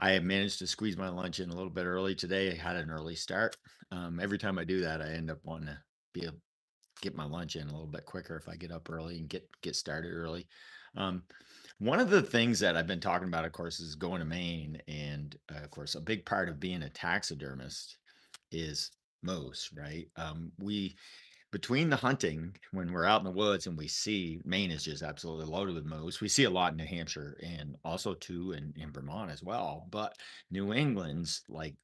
I managed to squeeze my lunch in a little bit early today. I had an early start. Every time I do that, I end up wanting to be able get my lunch in a little bit quicker if I get up early and get started early. Um, One of the things that I've been talking about, of course, is going to Maine, and of course, a big part of being a taxidermist is moose, right? We between the hunting, when we're out in the woods and we see Maine is just absolutely loaded with moose. We see a lot in New Hampshire and also too in Vermont as well. But New England's like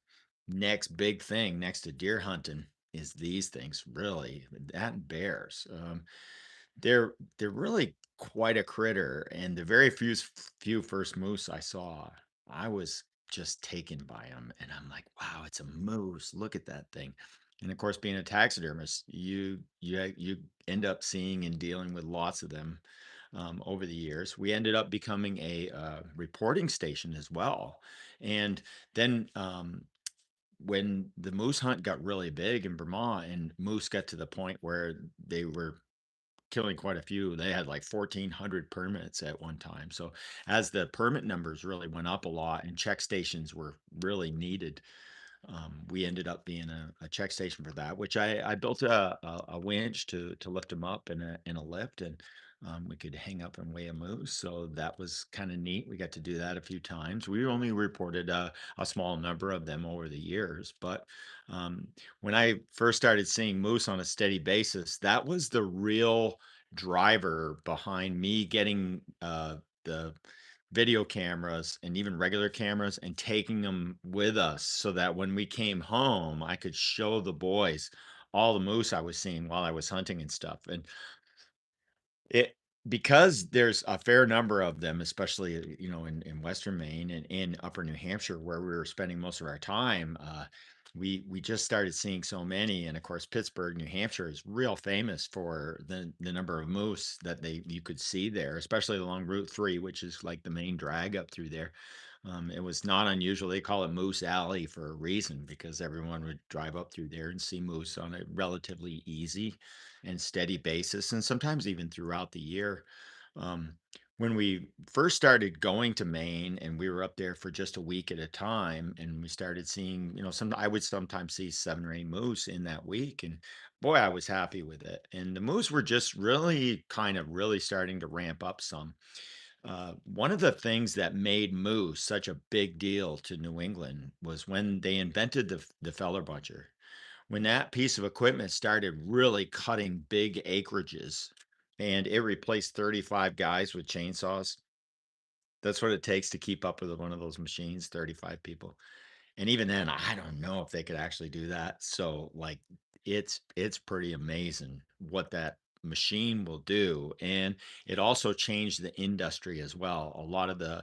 next big thing next to deer hunting is these things, really. That and bears. They're really quite a critter, and the very few first moose I saw, I was just taken by them, and I'm like, "Wow, it's a moose. Look at that thing." And of course, being a taxidermist, you end up seeing and dealing with lots of them over the years. We ended up becoming a reporting station as well, and then when the moose hunt got really big in Vermont, and moose got to the point where they were killing quite a few. They had like 1,400 permits at one time. So as the permit numbers really went up a lot and check stations were really needed, we ended up being a check station for that, which I built a winch to lift them up in a lift, and we could hang up and weigh a moose. So that was kind of neat. We got to do that a few times. We only reported a small number of them over the years, but when I first started seeing moose on a steady basis, that was the real driver behind me getting the video cameras and even regular cameras and taking them with us so that when we came home, I could show the boys all the moose I was seeing while I was hunting and stuff. And it because there's a fair number of them, especially, in Western Maine and in Upper New Hampshire where we were spending most of our time, we just started seeing so many, and of course, Pittsburgh, New Hampshire is real famous for the number of moose that you could see there, especially along Route 3, which is like the main drag up through there. It was not unusual. They call it Moose Alley for a reason because everyone would drive up through there and see moose on a relatively easy and steady basis, and sometimes even throughout the year. Um, when we first started going to Maine and we were up there for just a week at a time, and we started seeing, I would sometimes see 7 or 8 moose in that week. And boy, I was happy with it. And the moose were just really kind of really starting to ramp up some. One of the things that made moose such a big deal to New England was when they invented the feller buncher. When that piece of equipment started really cutting big acreages and it replaced 35 guys with chainsaws. That's what it takes to keep up with one of those machines, 35 people. And even then, I don't know if they could actually do that. So, like, it's pretty amazing what that machine will do, and it also changed the industry as well. A lot of the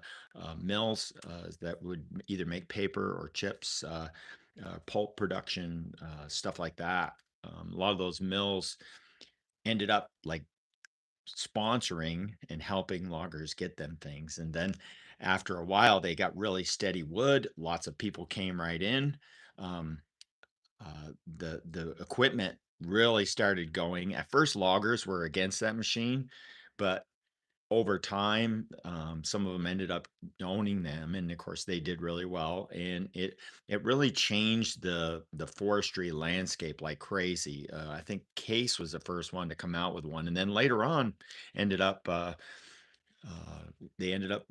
mills that would either make paper or chips, pulp production, stuff like that. A lot of those mills ended up like sponsoring and helping loggers get them things. And then after a while, they got really steady wood. Lots of people came right in. Um, the equipment really started going. At first, loggers were against that machine, but over time, some of them ended up owning them, and of course, they did really well. And it really changed the forestry landscape like crazy. I think Case was the first one to come out with one, and then later on, ended up uh, they ended up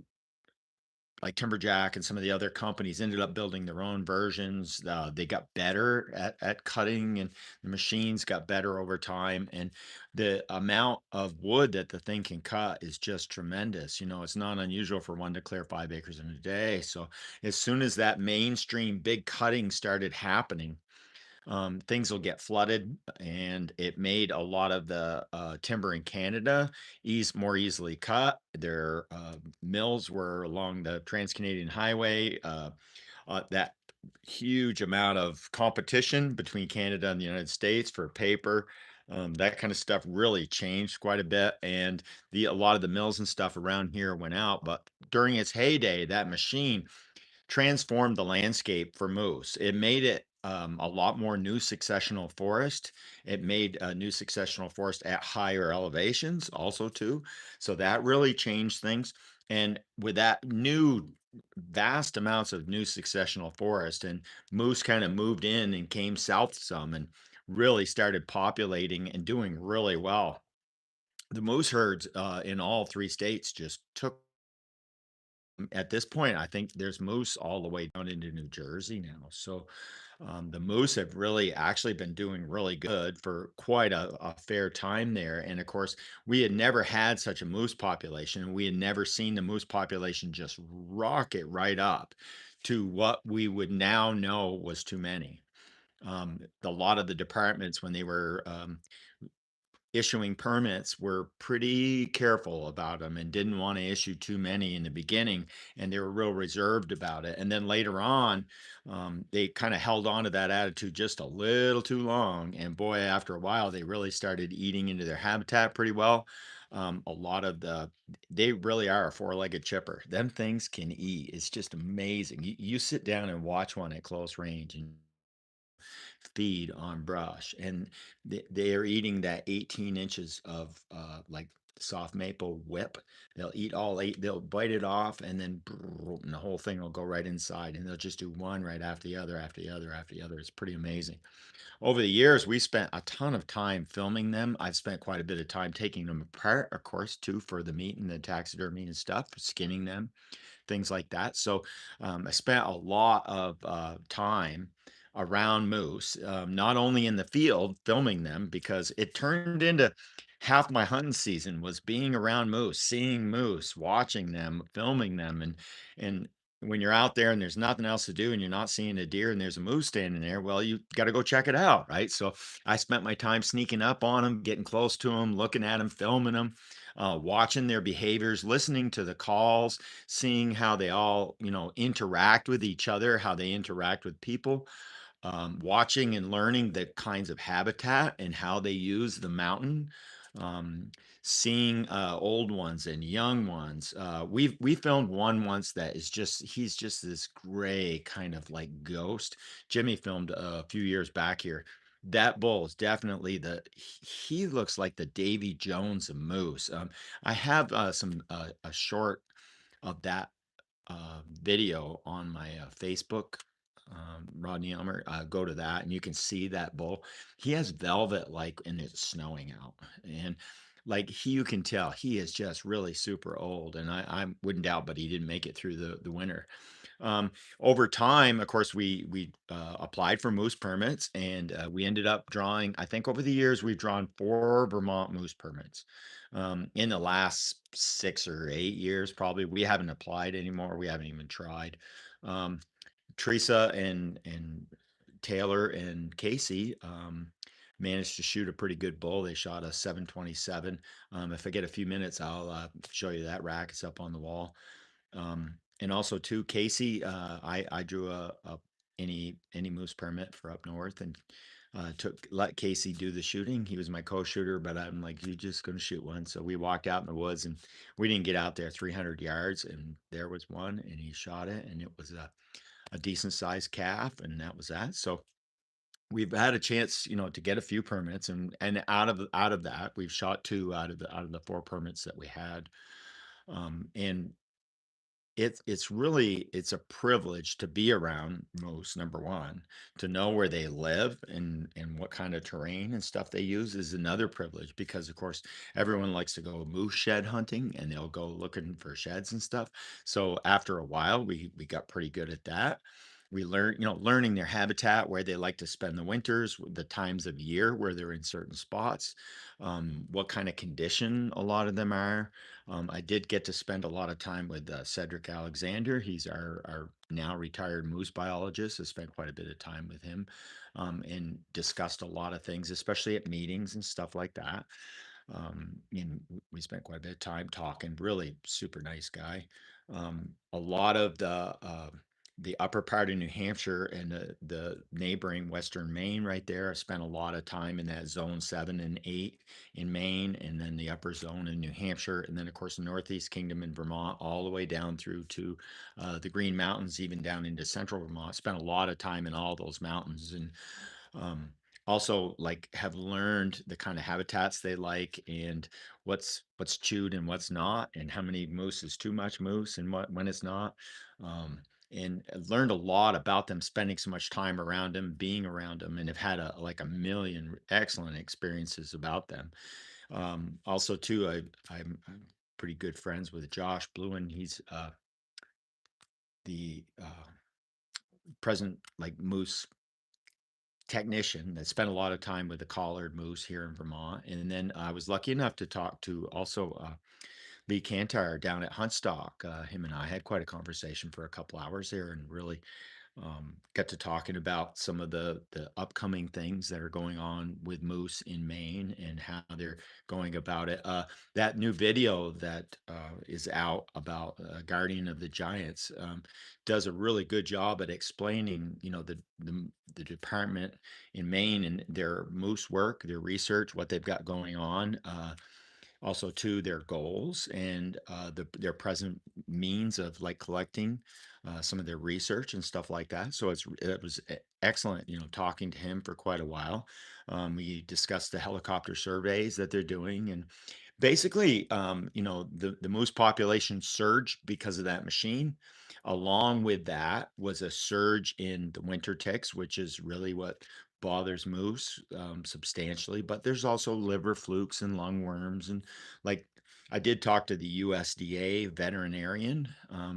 like Timberjack and some of the other companies ended up building their own versions. They got better at cutting, and the machines got better over time. And the amount of wood that the thing can cut is just tremendous. It's not unusual for one to clear 5 acres in a day. So as soon as that mainstream big cutting started happening, things will get flooded, and it made a lot of the timber in Canada more easily cut. Their mills were along the Trans-Canadian Highway. That huge amount of competition between Canada and the United States for paper. That kind of stuff really changed quite a bit, and a lot of the mills and stuff around here went out. But during its heyday, that machine transformed the landscape for moose. It made it a lot more new successional forest. It made a new successional forest at higher elevations also too. So that really changed things. And with that new vast amounts of new successional forest, and moose kind of moved in and came south some and really started populating and doing really well. The moose herds in all three states just took. At this point, I think there's moose all the way down into New Jersey now. So the moose have really actually been doing really good for quite a fair time there. And of course, we had never had such a moose population. We had never seen the moose population just rocket right up to what we would now know was too many. A lot of the departments, when they were issuing permits, were pretty careful about them and didn't want to issue too many in the beginning, and they were real reserved about it. And then later on, they kind of held on to that attitude just a little too long. And boy, after a while, they really started eating into their habitat pretty well. A lot of they really are a four-legged chipper. Them things can eat. It's just amazing. You sit down and watch one at close range, and feed on brush, and they are eating that 18 inches of like soft maple whip. They'll eat all eight, they'll bite it off, and then and the whole thing will go right inside, and they'll just do one right after the other, after the other, after the other. It's pretty amazing. Over the years, we spent a ton of time filming them. I've spent quite a bit of time taking them apart, of course, too, for the meat and the taxidermy and stuff, skinning them, things like that. So I spent a lot of time around moose, not only in the field filming them, because it turned into half my hunting season was being around moose, seeing moose, watching them, filming them, and when you're out there and there's nothing else to do and you're not seeing a deer and there's a moose standing there, well, you got to go check it out, right? So I spent my time sneaking up on them, getting close to them, looking at them, filming them, watching their behaviors, listening to the calls, seeing how they all, interact with each other, how they interact with people, watching and learning the kinds of habitat and how they use the mountain, um, seeing old ones and young ones. We filmed one once that is just he's just this gray kind of like ghost. Jimmy filmed a few years back here. That bull is definitely he looks like the Davy Jones of moose. I have some a short of that video on my Facebook, Rodney Elmer. Go to that and you can see that bull. He has velvet like, and it's snowing out. And like you can tell he is just really super old. And I wouldn't doubt, but he didn't make it through the winter. Um, Over time, of course, we applied for moose permits, and we ended up drawing. I think over the years we've drawn 4 Vermont moose permits. In the last 6 or 8 years, probably we haven't applied anymore. We haven't even tried. Um, Teresa and Taylor and Casey managed to shoot a pretty good bull. They shot a 727. If I get a few minutes, I'll show you that rack. It's up on the wall. And also too, Casey, I drew a any moose permit for up north, and took let Casey do the shooting. He was my co-shooter, but I'm like, you just gonna shoot one. So we walked out in the woods, and we didn't get out there 300 yards, and there was one, and he shot it, and it was a decent sized calf, and that was that. So we've had a chance, to get a few permits, and out of that, we've shot two out of the 4 permits that we had. And it's a privilege to be around moose, number one. To know where they live and what kind of terrain and stuff they use is another privilege, because of course everyone likes to go moose shed hunting and they'll go looking for sheds and stuff. So after a while we got pretty good at that. We learn, learning their habitat, where they like to spend the winters, the times of year where they're in certain spots, what kind of condition a lot of them are. I did get to spend a lot of time with Cedric Alexander. He's our now retired moose biologist. I spent quite a bit of time with him, and discussed a lot of things, especially at meetings and stuff like that. And we spent quite a bit of time talking. Really super nice guy. A lot of the upper part of New Hampshire and the neighboring Western Maine right there. I spent a lot of time in that zone 7 and 8 in Maine, and then the upper zone in New Hampshire, and then of course the Northeast Kingdom in Vermont, all the way down through to the Green Mountains, even down into central Vermont. Spent a lot of time in all those mountains, and um, also like have learned the kind of habitats they like and what's chewed and what's not, and how many moose is too much moose and what when it's not. Um, and learned a lot about them spending so much time around them, being around them, and have had a like a million excellent experiences about them. Also too, I'm pretty good friends with Josh Bluen. He's the present like moose technician that spent a lot of time with the collared moose here in Vermont. And then I was lucky enough to talk to also Lee Cantar down at Huntstock. Him and I had quite a conversation for a couple hours there, and really got to talking about some of the upcoming things that are going on with moose in Maine and how they're going about it. That new video that is out about Guardian of the Giants does a really good job at explaining, the department in Maine and their moose work, their research, what they've got going on. Also to their goals and their present means of like collecting some of their research and stuff like that. So it was excellent, talking to him for quite a while. We discussed the helicopter surveys that they're doing, and basically, the moose population surged because of that machine. Along with that was a surge in the winter ticks, which is really what bothers moose substantially. But there's also liver flukes and lungworms, and like I did talk to the USDA veterinarian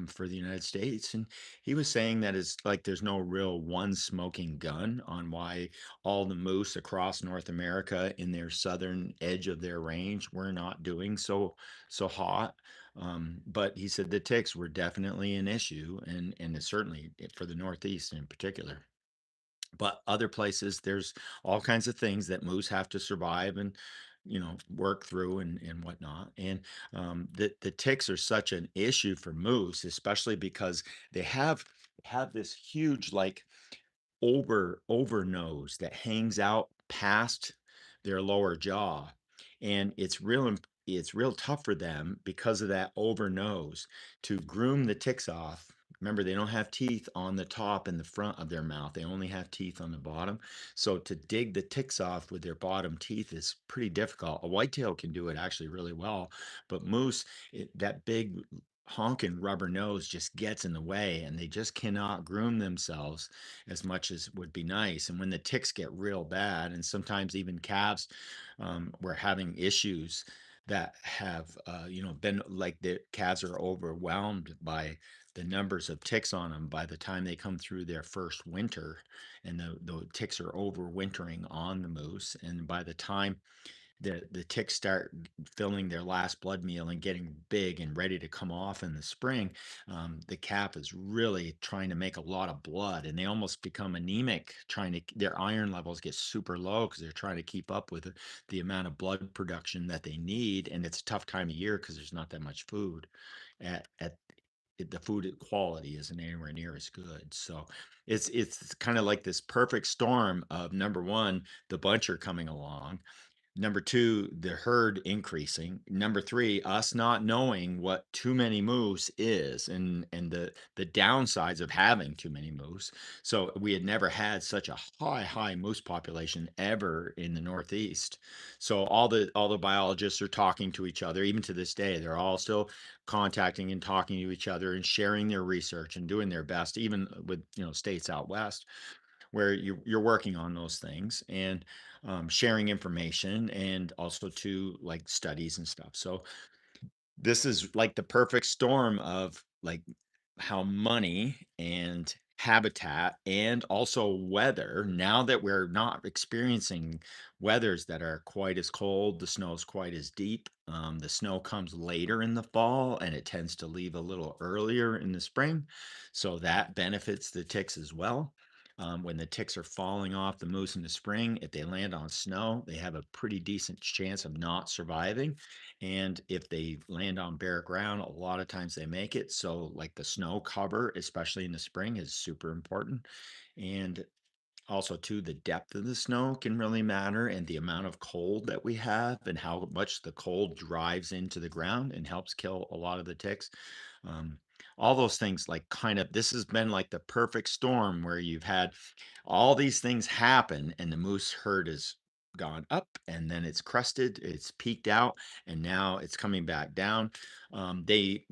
for the United States, and he was saying that it's like there's no real one smoking gun on why all the moose across North America in their southern edge of their range were not doing so hot. But he said the ticks were definitely an issue, and it's certainly for the Northeast in particular. But other places, there's all kinds of things that moose have to survive and work through and whatnot. And the ticks are such an issue for moose, especially because they have this huge like over nose that hangs out past their lower jaw, and it's real tough for them because of that over nose to groom the ticks off. Remember, they don't have teeth on the top and the front of their mouth, they only have teeth on the bottom. So to dig the ticks off with their bottom teeth is pretty difficult. A whitetail can do it actually really well, but moose, that big honking rubber nose just gets in the way, and they just cannot groom themselves as much as would be nice. And when the ticks get real bad, and sometimes even calves were having issues that have, been like the calves are overwhelmed by the numbers of ticks on them by the time they come through their first winter, and the ticks are overwintering on the moose. And by the time the ticks start filling their last blood meal and getting big and ready to come off in the spring, the calf is really trying to make a lot of blood, and they almost become anemic, trying to their iron levels get super low because they're trying to keep up with the amount of blood production that they need. And it's a tough time of year because there's not that much food at the food quality isn't anywhere near as good. So it's kind of like this perfect storm of number one, the buncher coming along. Number two, the herd increasing. Number three, us not knowing what too many moose is, and the downsides of having too many moose. So we had never had such a high moose population ever in the Northeast. So all the biologists are talking to each other, even to this day. They're all still contacting and talking to each other and sharing their research and doing their best, even with states out west where you're working on those things and sharing information, and also to like studies and stuff. So this is like the perfect storm of like how money and habitat and also weather, now that we're not experiencing weathers that are quite as cold, the snow's quite as deep. The snow comes later in the fall and it tends to leave a little earlier in the spring, so that benefits the ticks as well. When the ticks are falling off the moose in the spring, if they land on snow, they have a pretty decent chance of not surviving. And if they land on bare ground, a lot of times they make it. So, like the snow cover, especially in the spring, is super important. And also, too, the depth of the snow can really matter, and the amount of cold that we have, and how much the cold drives into the ground and helps kill a lot of the ticks. all those things like kind of this has been like the perfect storm where you've had all these things happen and the moose herd has gone up and then it's crusted, it's peaked out, and now it's coming back down. They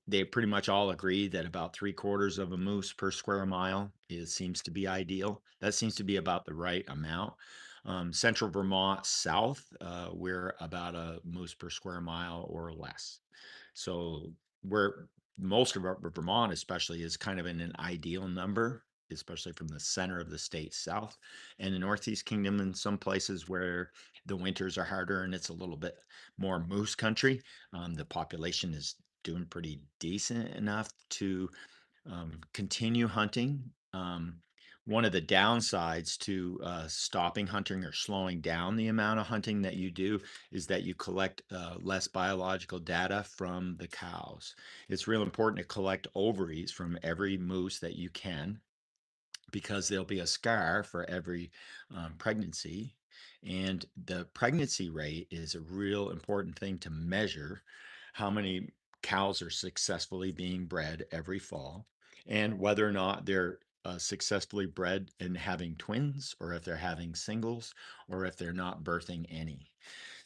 pretty much all agree that about 3/4 of a moose per square mile is seems to be ideal. That seems to be about the right amount. Central Vermont south, we're about a moose per square mile or less. So where most of our Vermont especially is kind of in an ideal number, especially from the center of the state south, and the Northeast Kingdom in some places where the winters are harder and it's a little bit more moose country. The population is doing pretty decent enough to continue hunting. One of the downsides to stopping hunting or slowing down the amount of hunting that you do is that you collect less biological data from the cows. It's real important to collect ovaries from every moose that you can because there'll be a scar for every pregnancy. And the pregnancy rate is a real important thing to measure how many cows are successfully being bred every fall and whether or not they're successfully bred and having twins or if they're having singles or if they're not birthing any.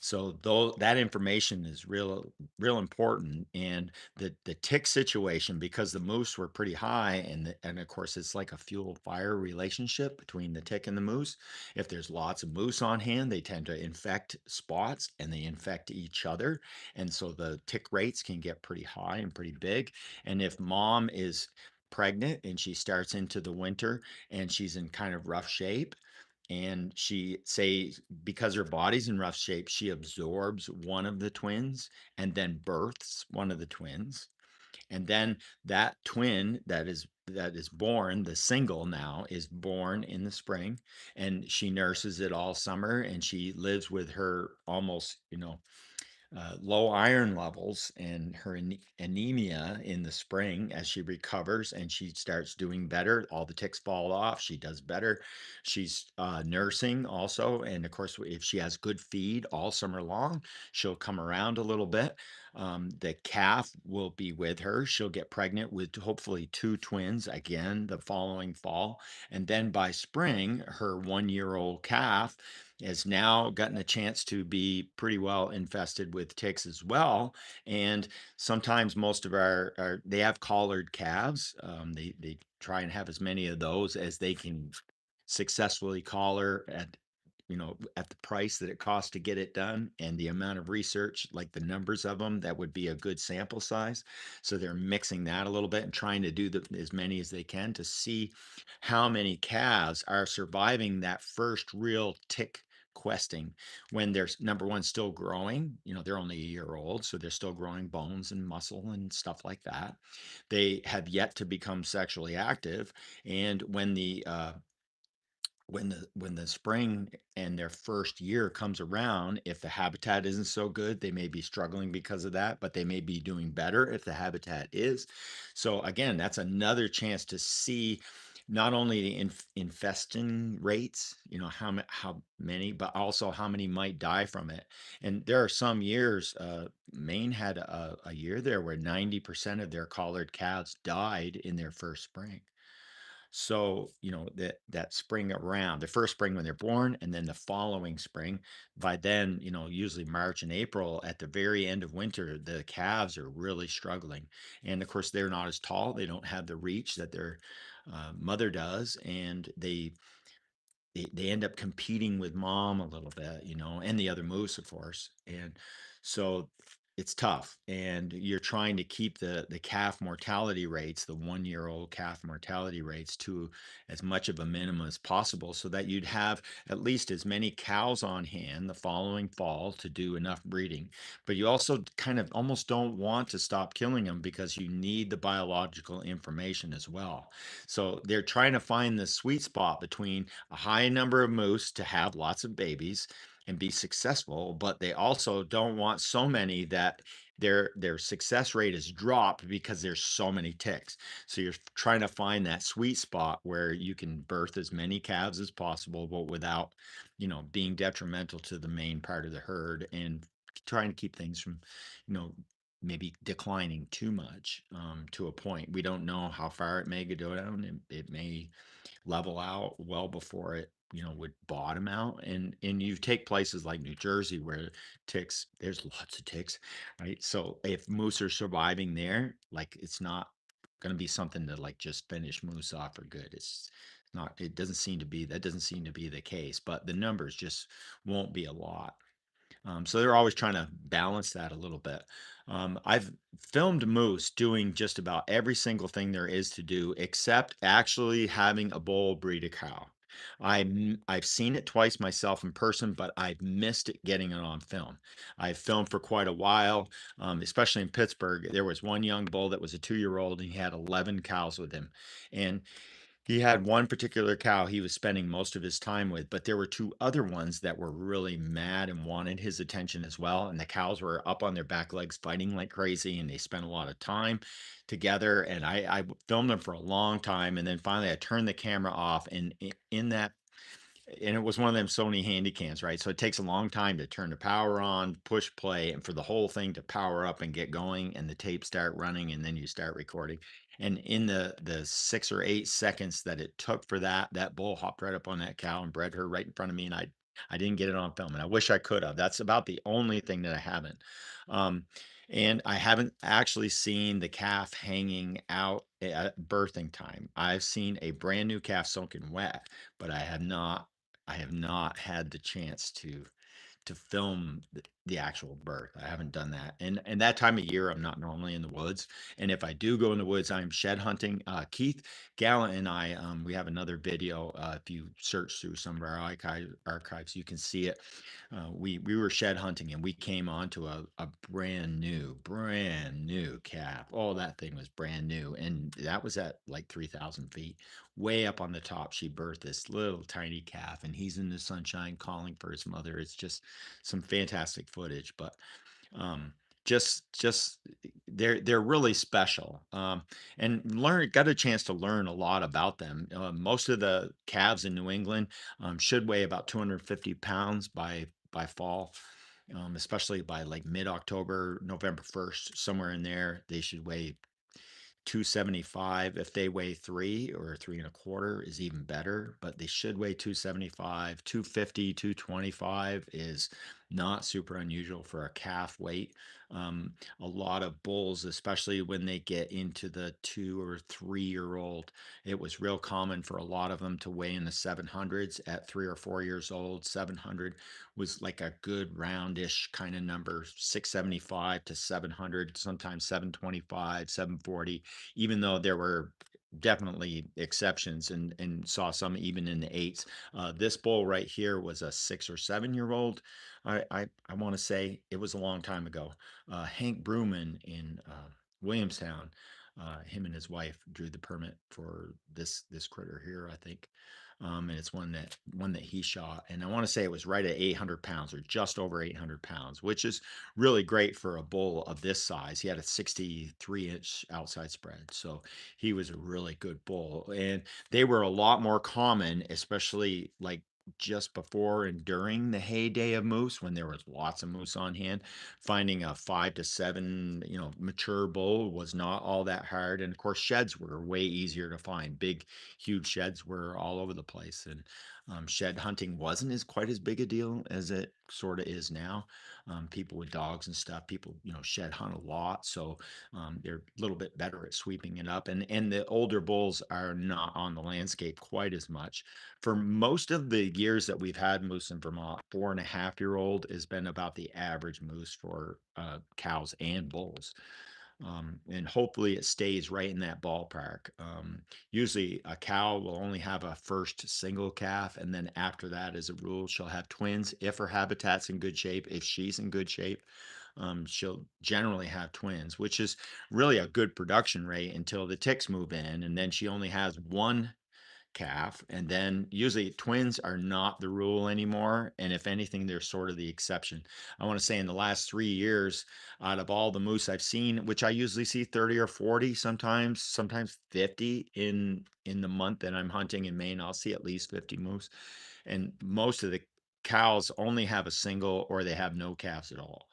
So though that information is real important, and the tick situation because the moose were pretty high, and of course it's like a fuel fire relationship between the tick and the moose. If there's lots of moose on hand, they tend to infect spots and they infect each other, and so the tick rates can get pretty high and pretty big. And if mom is pregnant and she starts into the winter and she's in kind of rough shape, and she say because her body's in rough shape, she absorbs one of the twins and then births one of the twins. And then that twin that is born, the single now is born in the spring, and she nurses it all summer and she lives with her almost, low iron levels and her anemia in the spring. As she recovers and she starts doing better, all the ticks fall off, she does better. She's nursing also, and of course if she has good feed all summer long, she'll come around a little bit. The calf will be with her, she'll get pregnant with hopefully two twins again the following fall, and then by spring her 1-year-old calf has now gotten a chance to be pretty well infested with ticks as well. And sometimes most of they have collared calves. They try and have as many of those as they can successfully collar at the price that it costs to get it done and the amount of research, like the numbers of them, that would be a good sample size. So they're mixing that a little bit and trying to do as many as they can to see how many calves are surviving that first real tick questing when they're number one still growing. They're only a year old, so they're still growing bones and muscle and stuff like that. They have yet to become sexually active, and when the spring and their first year comes around, if the habitat isn't so good, they may be struggling because of that, but they may be doing better if the habitat is. So again, that's another chance to see not only the infesting rates, how many, but also how many might die from it. And there are some years, Maine had a year there where 90% of their collared calves died in their first spring. So, that spring around, the first spring when they're born, and then the following spring, by then, usually March and April, at the very end of winter, the calves are really struggling. And of course, they're not as tall. They don't have the reach that their mother does. And they end up competing with mom a little bit, and the other moose, of course. And so it's tough. And you're trying to keep the calf mortality rates, the 1-year-old calf mortality rates, to as much of a minimum as possible so that you'd have at least as many cows on hand the following fall to do enough breeding. But you also kind of almost don't want to stop killing them because you need the biological information as well. So they're trying to find the sweet spot between a high number of moose to have lots of babies and be successful, but they also don't want so many that their success rate is dropped because there's so many ticks. So you're trying to find that sweet spot where you can birth as many calves as possible, but without, being detrimental to the main part of the herd and trying to keep things from, you know, maybe declining too much, to a point. We don't know how far it may go down. It may level out well before it, would bottom out. And you take places like New Jersey where ticks, there's lots of ticks, right? So if moose are surviving there, like it's not going to be something to like just finish moose off for good. It's not. It doesn't seem to be. That doesn't seem to be the case. But the numbers just won't be a lot. So they're always trying to balance that a little bit. I've filmed moose doing just about every single thing there is to do, except actually having a bull breed a cow. I've seen it twice myself in person, but I've missed it getting it on film. I've filmed for quite a while, especially in Pittsburgh. There was one young bull that was a 2 year old, and he had 11 cows with him. And he had one particular cow he was spending most of his time with, but there were two other ones that were really mad and wanted his attention as well. And the cows were up on their back legs fighting like crazy, and they spent a lot of time together. And I filmed them for a long time, and then finally I turned the camera off, and in that, and it was one of them Sony Handycams, right? So it takes a long time to turn the power on, push play, and for the whole thing to power up and get going, and the tape start running, and then you start recording. And in the 6 or 8 seconds that it took for that bull hopped right up on that cow and bred her right in front of me, and I didn't get it on film, and I wish I could have. That's about the only thing that I haven't. Um, and I haven't actually seen the calf hanging out at birthing time. I've seen a brand new calf soaking wet, but I have not had the chance to film the actual birth. I haven't done that. And that time of year, I'm not normally in the woods. And if I do go in the woods, I'm shed hunting. Keith Gallant and I, we have another video. If you search through some of our archives, you can see it. We were shed hunting, and we came onto a brand new calf. Oh, that thing was brand new. And that was at like 3,000 feet. Way up on the top, she birthed this little tiny calf, and he's in the sunshine calling for his mother. It's just some fantastic footage. But um, just they're really special. And got a chance to learn a lot about them. Most of the calves in New England should weigh about 250 pounds by fall. Especially by like mid-October, November 1st, somewhere in there, they should weigh 275. If they weigh 3 or 3 and a quarter is even better, but they should weigh 275. 250, 225 is not super unusual for a calf weight. A lot of bulls, especially when they get into the 2 or 3 year old, it was real common for a lot of them to weigh in the 700s at 3 or 4 years old. 700 was like a good roundish kind of number, 675 to 700, sometimes 725, 740, even though there were definitely exceptions, and saw some even in the eights. This bull right here was a 6 or 7 year old. I want to say it was a long time ago. Hank Bruman in Williamstown, him and his wife drew the permit for this critter here, I think. And it's one that he shot, and I want to say it was right at 800 pounds or just over 800 pounds, which is really great for a bull of this size. He had a 63-inch outside spread, so he was a really good bull. And they were a lot more common, especially like just before and during the heyday of moose, when there was lots of moose on hand. Finding a 5 to 7, mature bull was not all that hard. And of course, sheds were way easier to find. Big, huge sheds were all over the place. And shed hunting wasn't as quite as big a deal as it sort of is now. People with dogs and stuff, people, shed hunt a lot. So they're a little bit better at sweeping it up. And the older bulls are not on the landscape quite as much. For most of the years that we've had moose in Vermont, 4.5 year old has been about the average moose for cows and bulls. And hopefully it stays right in that ballpark. Usually a cow will only have a first single calf, and then after that, as a rule, she'll have twins if her habitat's in good shape. If she's in good shape, she'll generally have twins, which is really a good production rate until the ticks move in, and then she only has one calf. And then usually twins are not the rule anymore, and if anything, they're sort of the exception. I want to say in the last 3 years, out of all the moose I've seen, which I usually see 30 or 40, sometimes 50 in the month that I'm hunting in Maine, I'll see at least 50 moose. And most of the cows only have a single, or they have no calves at all.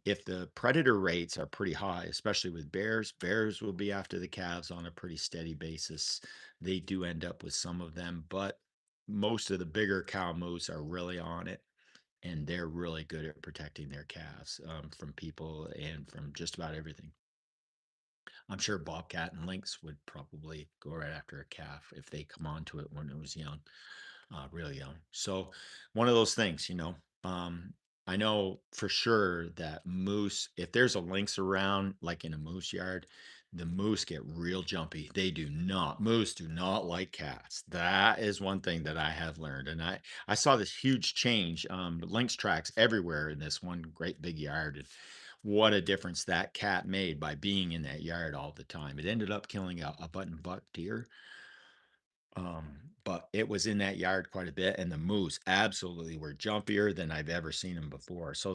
If the predator rates are pretty high, especially with bears, bears will be after the calves on a pretty steady basis. They do end up with some of them, but most of the bigger cow moose are really on it, and they're really good at protecting their calves from people and from just about everything. I'm sure bobcat and lynx would probably go right after a calf if they come onto it when it was young, really young. So one of those things, um, I know for sure that moose, if there's a lynx around, like in a moose yard, the moose get real jumpy. Moose do not like cats. That is one thing that I have learned. And I saw this huge change, lynx tracks everywhere in this one great big yard. And what a difference that cat made by being in that yard all the time. It ended up killing a button buck deer, but it was in that yard quite a bit, and the moose absolutely were jumpier than I've ever seen them before. So,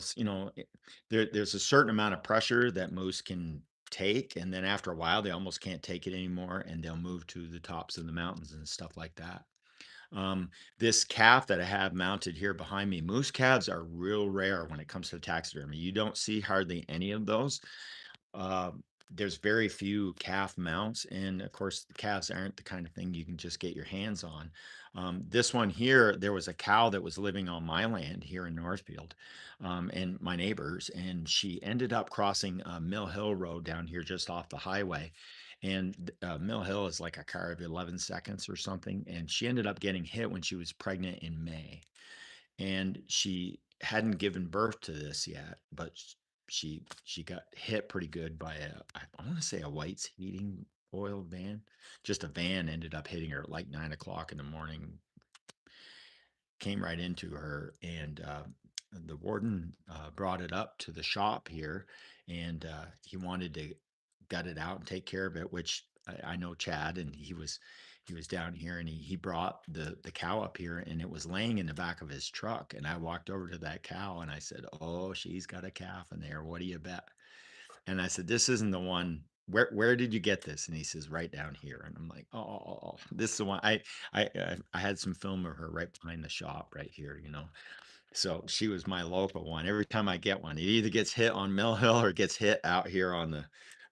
there's a certain amount of pressure that moose can take, and then after a while, they almost can't take it anymore, and they'll move to the tops of the mountains and stuff like that. Um, this calf that I have mounted here behind me, moose calves are real rare when it comes to taxidermy. You don't see hardly any of those. There's very few calf mounts, and of course, the calves aren't the kind of thing you can just get your hands on. This one here, there was a cow that was living on my land here in Northfield, and my neighbors, and she ended up crossing Mill Hill Road down here just off the highway. And Mill Hill is like a car of 11 seconds or something. And she ended up getting hit when she was pregnant in May, and she hadn't given birth to this yet, but she got hit pretty good by I want to say a White's heating oil van. Just a van ended up hitting her at like 9 o'clock in the morning, came right into her, and the warden brought it up to the shop here, and he wanted to gut it out and take care of it, which I know Chad, and he was down here, and he brought the cow up here, and it was laying in the back of his truck, and I walked over to that cow and I said, "Oh, she's got a calf in there. What do you bet?" And I said, "This isn't the one. Where did you get this?" And he says, "Right down here." And I'm like, "Oh, this is the one." I had some film of her right behind the shop right here. So she was my local one. Every time I get one, it either gets hit on Mill Hill or gets hit out here on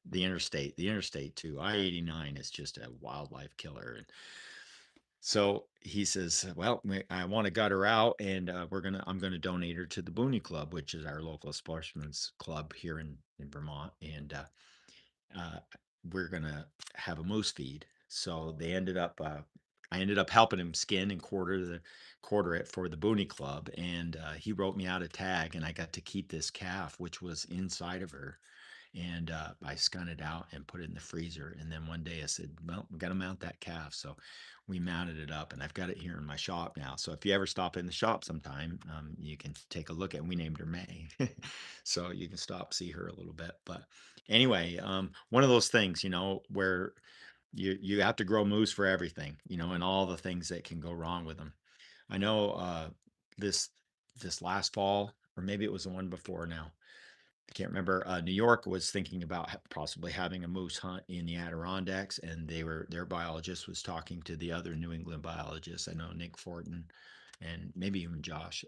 the interstate. The interstate too. I-89 is just a wildlife killer. And so he says, "Well, I want to gut her out, and I'm gonna donate her to the Booney Club, which is our local sportsman's club here in Vermont, and uh, we're gonna have a moose feed." So I ended up helping him skin and quarter it for the Booney Club, and he wrote me out a tag, and I got to keep this calf, which was inside of her, and I scun it out and put it in the freezer. And then one day I said, "Well, we got to mount that calf." So we mounted it up, and I've got it here in my shop now. So if you ever stop in the shop sometime, you can take a look at it. We named her May. So you can stop, see her a little bit. But anyway, one of those things, where you have to grow moose for everything, and all the things that can go wrong with them. I know this this last fall, or maybe it was the one before now, I can't remember. New York was thinking about possibly having a moose hunt in the Adirondacks, and their biologist was talking to the other New England biologists. I know Nick Fortin and maybe even Josh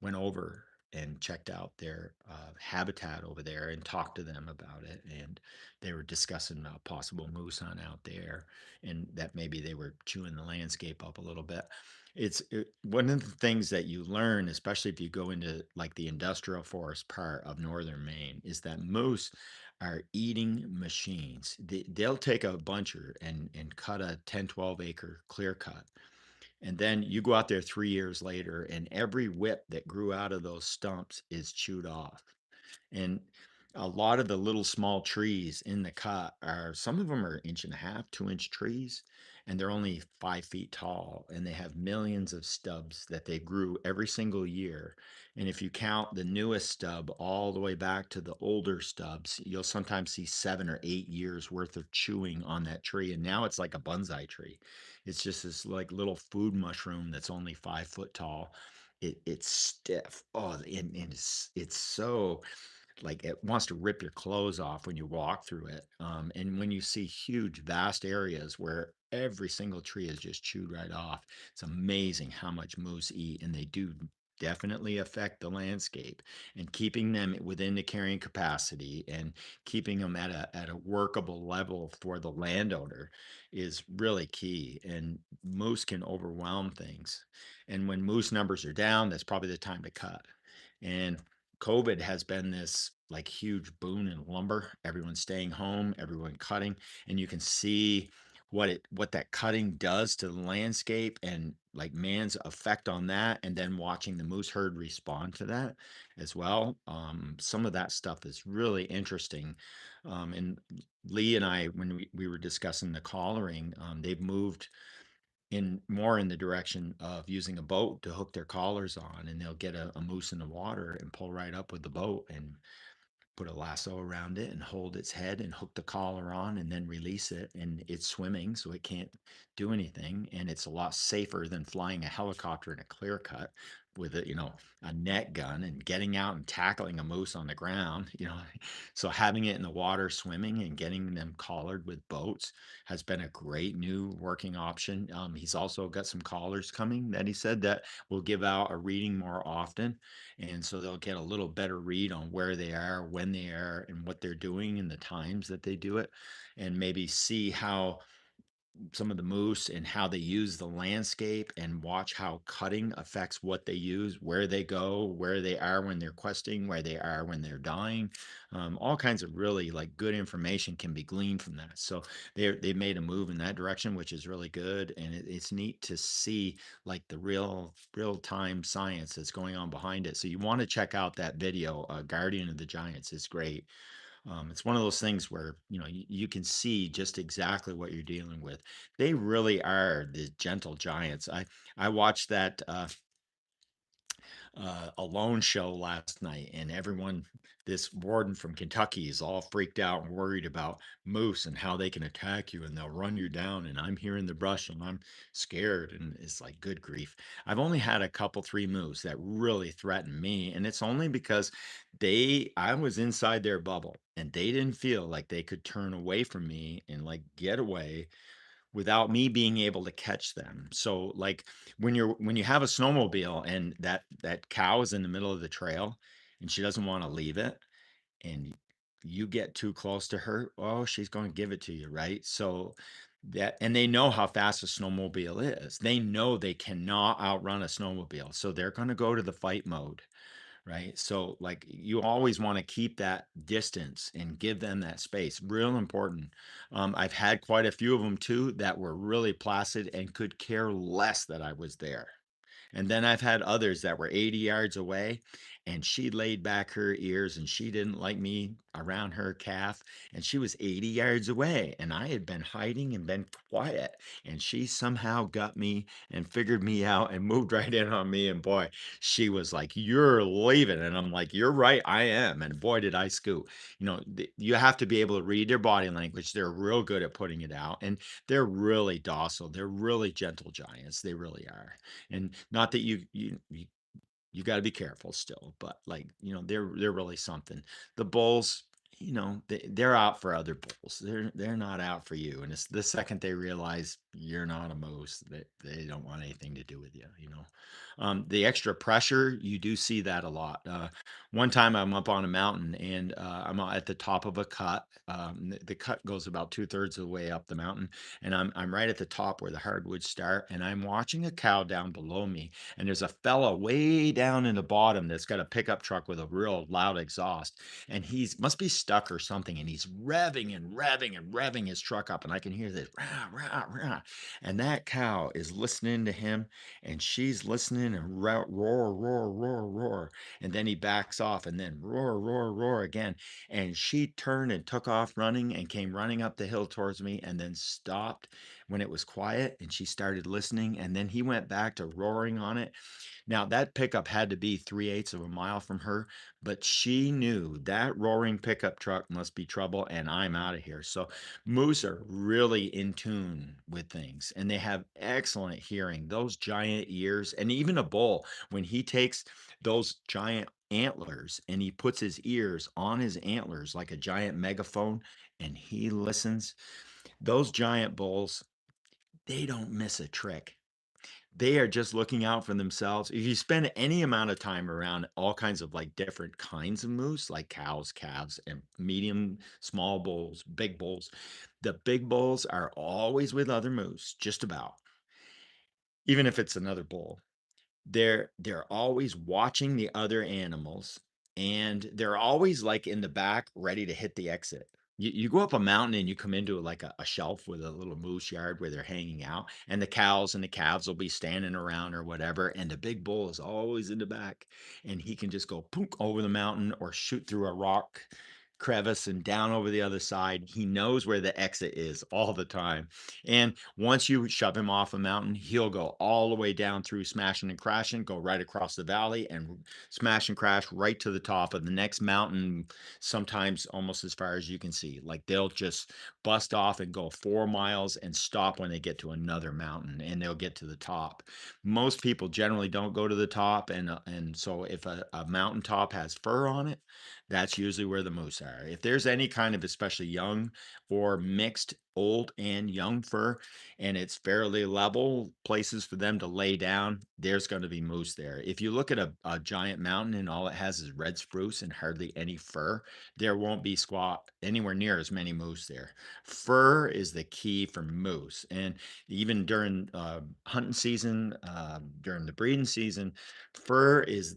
went over and checked out their habitat over there and talked to them about it. And they were discussing a possible moose hunt out there, and that maybe they were chewing the landscape up a little bit. One of the things that you learn, especially if you go into like the industrial forest part of northern Maine, is that moose are eating machines. They'll take a buncher and cut a 10, 12 acre clear cut, and then you go out there 3 years later, and every whip that grew out of those stumps is chewed off. And a lot of the little small trees in the cut are, some of them are inch and a half, 2 inch trees, and they're only 5 feet tall. And they have millions of stubs that they grew every single year. And if you count the newest stub all the way back to the older stubs, you'll sometimes see 7 or 8 years worth of chewing on that tree. And now it's like a bonsai tree. It's just this like little food mushroom that's only 5 foot tall. It's stiff. Oh, and it's so, like, it wants to rip your clothes off when you walk through it. And when you see huge, vast areas where every single tree is just chewed right off, it's amazing how much moose eat, and definitely affect the landscape, and keeping them within the carrying capacity and keeping them at a workable level for the landowner is really key. And moose can overwhelm things. And when moose numbers are down, that's probably the time to cut. And COVID has been this like huge boon in lumber. Everyone's staying home, everyone cutting, and you can see what that cutting does to the landscape and like man's effect on that, and then watching the moose herd respond to that as well. Some of that stuff is really interesting. And Lee and I, when we were discussing the collaring, they've moved in more in the direction of using a boat to hook their collars on, and they'll get a moose in the water and pull right up with the boat and put a lasso around it and hold its head and hook the collar on and then release it, and it's swimming so it can't do anything, and it's a lot safer than flying a helicopter in a clear cut with a net gun and getting out and tackling a moose on the ground. So having it in the water swimming and getting them collared with boats has been a great new working option. He's also got some collars coming that he said that will give out a reading more often, and so they'll get a little better read on where they are, when they are, and what they're doing and the times that they do it, and maybe see how some of the moose and how they use the landscape, and watch how cutting affects what they use, where they go, where they are when they're questing, where they are when they're dying. All kinds of really like good information can be gleaned from that. So they made a move in that direction, which is really good, and it's neat to see like the real time science that's going on behind it. So you want to check out that video, Guardian of the Giants. It's great. It's one of those things where you can see just exactly what you're dealing with. They really are the gentle giants. I watched that Alone show last night, and this warden from Kentucky is all freaked out and worried about moose and how they can attack you and they'll run you down. And I'm here in the brush and I'm scared. And it's like, good grief. I've only had a couple, three moose that really threatened me. And it's only because I was inside their bubble and they didn't feel like they could turn away from me and like get away without me being able to catch them. So like when you have a snowmobile and that cow is in the middle of the trail and she doesn't want to leave it, and you get too close to her, oh, she's going to give it to you, right? So and they know how fast a snowmobile is. They know they cannot outrun a snowmobile. So they're going to go to the fight mode, right? So like you always want to keep that distance and give them that space. Real important. I've had quite a few of them too that were really placid and could care less that I was there. And then I've had others that were 80 yards away, and she laid back her ears and she didn't like me around her calf. And she was 80 yards away, and I had been hiding and been quiet. And she somehow got me and figured me out and moved right in on me. And boy, she was like, "You're leaving." And I'm like, "You're right, I am." And boy, did I scoot. You have to be able to read their body language. They're real good at putting it out. And they're really docile. They're really gentle giants. They really are. And not that you got to be careful still, but like they're really something. The bulls, they're out for other bulls. They're not out for you. And it's the second they realize you're not a moose that they don't want anything to do with you. The extra pressure, you do see that a lot. One time I'm up on a mountain, and I'm at the top of a cut. The cut goes about 2/3 of the way up the mountain, and I'm right at the top where the hardwoods start, and I'm watching a cow down below me, and there's a fella way down in the bottom that's got a pickup truck with a real loud exhaust, and he's must be stuck or something, and he's revving and revving and revving his truck up, and I can hear this rah, rah, rah. And that cow is listening to him, and she's listening and roar, roar, roar, roar. And then he backs off and then roar, roar, roar again. And she turned and took off running and came running up the hill towards me, and then stopped when it was quiet, and she started listening. And then he went back to roaring on it. Now, that pickup had to be 3/8 of a mile from her, but she knew that roaring pickup truck must be trouble, and I'm out of here. So, moose are really in tune with things, and they have excellent hearing. Those giant ears, and even a bull, when he takes those giant antlers and he puts his ears on his antlers like a giant megaphone and he listens, those giant bulls, they don't miss a trick. They are just looking out for themselves. If you spend any amount of time around all kinds of like different kinds of moose, like cows, calves, and medium, small bulls, big bulls, the big bulls are always with other moose, just about, even if it's another bull. They're always watching the other animals, and they're always, like, in the back ready to hit the exit. You go up a mountain and you come into, like, a shelf with a little moose yard where they're hanging out, and the cows and the calves will be standing around or whatever, and the big bull is always in the back, and he can just go pook over the mountain or shoot through a rock crevice and down over the other side. He knows where the exit is all the time. And once you shove him off a mountain, he'll go all the way down through smashing and crashing, go right across the valley and smash and crash right to the top of the next mountain, sometimes almost as far as you can see. Like they'll just bust off and go 4 miles and stop when they get to another mountain and they'll get to the top. Most people generally don't go to the top. And so if a mountaintop has fur on it, that's usually where the moose are. If there's any kind of especially young or mixed old and young fur, and it's fairly level places for them to lay down, there's going to be moose there. If you look at a giant mountain and all it has is red spruce and hardly any fur, there won't be squat anywhere near as many moose there. Fur is the key for moose. And even during hunting season, during the breeding season, fur is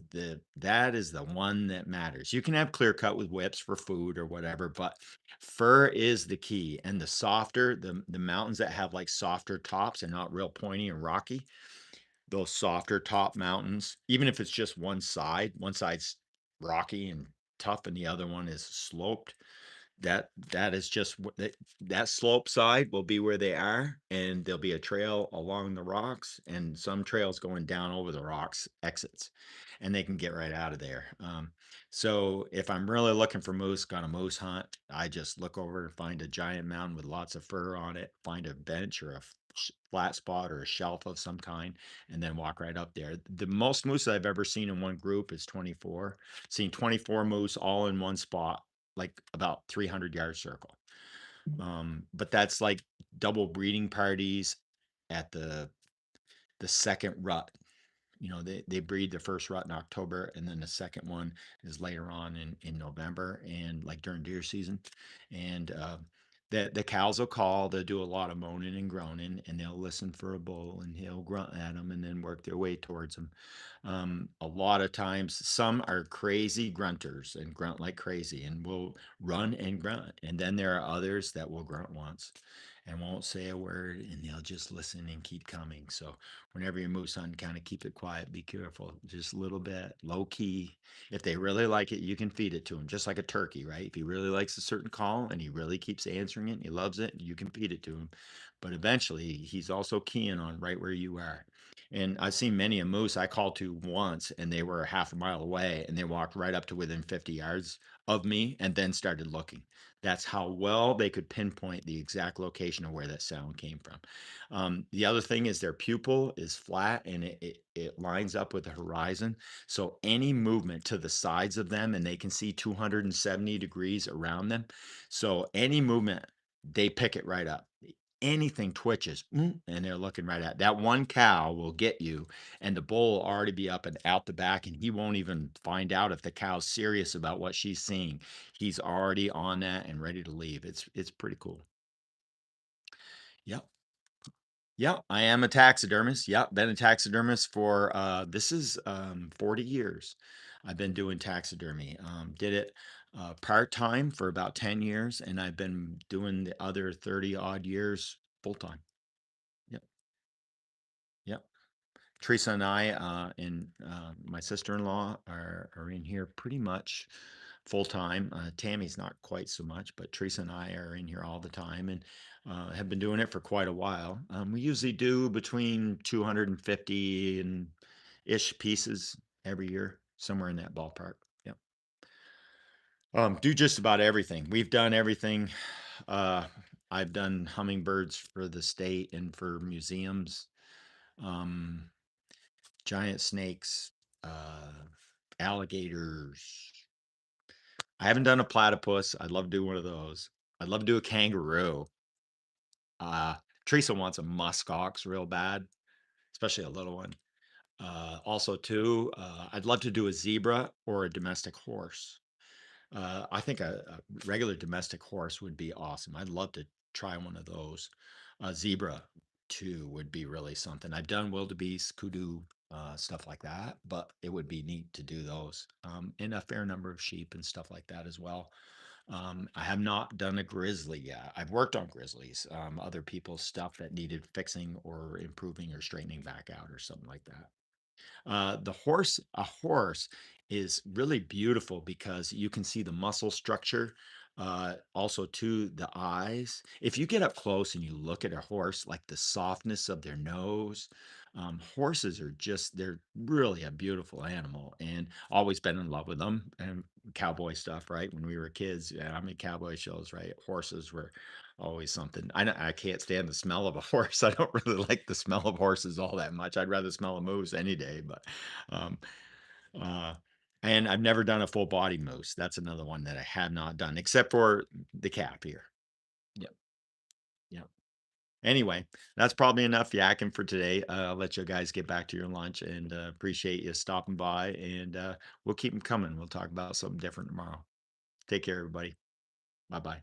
that is the one that matters. You can have clear cut with whips for food or whatever, but fur is the key. And the softer the mountains that have like softer tops and not real pointy and rocky, those softer top mountains, even if it's just one side's rocky and tough and the other one is sloped, that is just what that slope side will be where they are, and there'll be a trail along the rocks and some trails going down over the rocks exits, and they can get right out of there. So if I'm really looking for moose, gonna moose hunt, I just look over and find a giant mountain with lots of fur on it, find a bench or a flat spot or a shelf of some kind, and then walk right up there. The most moose I've ever seen in one group is 24. Seen 24 moose all in one spot, like about 300-yard circle. But that's like double breeding parties at the second rut. You know, they breed the first rut in October, and then the second one is later on in November, and like during deer season. And the cows will call. They'll do a lot of moaning and groaning, and they'll listen for a bull, and he'll grunt at them, and then work their way towards them. A lot of times, some are crazy grunters and grunt like crazy and will run and grunt. And then there are others that will grunt once and won't say a word, and they'll just listen and keep coming. So whenever you're moose hunting, kind of keep it quiet, be careful, just a little bit, low key. If they really like it, you can feed it to them, just like a turkey, right? If he really likes a certain call and he really keeps answering it, and he loves it, you can feed it to him. But eventually, he's also keying on right where you are. And I've seen many a moose I called to once, and they were half a mile away, and they walked right up to within 50 yards of me and then started looking. That's how well they could pinpoint the exact location of where that sound came from. The other thing is their pupil is flat and it lines up with the horizon. So any movement to the sides of them, and they can see 270 degrees around them. So any movement, they pick it right up. Anything twitches, and they're looking right at that one cow will get you, and the bull will already be up and out the back, and he won't even find out if the cow's serious about what she's seeing. He's already on that and ready to leave. It's pretty cool. Yep. Yep, I am a taxidermist. Yep, been a taxidermist for this is 40 years. I've been doing taxidermy. Did it part-time for about 10 years, and I've been doing the other 30 odd years full-time. Yep. Yep. Teresa and I, and my sister-in-law are in here pretty much full time. Tammy's not quite so much, but Teresa and I are in here all the time and have been doing it for quite a while. We usually do between 250 and ish pieces every year, somewhere in that ballpark. Yep. Do just about everything. We've done everything. Uh, I've done hummingbirds for the state and for museums. Um, Giant snakes, alligators. I haven't done a platypus. I'd love to do one of those. I'd love to do a kangaroo. Uh, Teresa wants a musk ox real bad. especially a little one. Also too, I'd love to do a zebra or a domestic horse. I think a regular domestic horse would be awesome. I'd love to try one of those. A zebra too would be really something. I've done wildebeest, kudu, stuff like that, but it would be neat to do those. And a fair number of sheep and stuff like that as well. I have not done a grizzly yet. I've worked on grizzlies, other people's stuff that needed fixing or improving or straightening back out or something like that. A horse is really beautiful because you can see the muscle structure, also to the eyes. If you get up close and you look at a horse, like the softness of their nose, horses are just, they're really a beautiful animal and always been in love with them and cowboy stuff, right? When we were kids, yeah, I mean, cowboy shows, right? Horses were always something. I can't stand the smell of a horse. I don't really like the smell of horses all that much. I'd rather smell a moose any day, but, um, uh, and I've never done a full body moose. That's another one that I have not done, except for the calf here. Yep, yep. Anyway, that's probably enough yakking for today. I'll let you guys get back to your lunch and, appreciate you stopping by, and, we'll keep them coming. We'll talk about something different tomorrow. Take care, everybody. Bye-bye.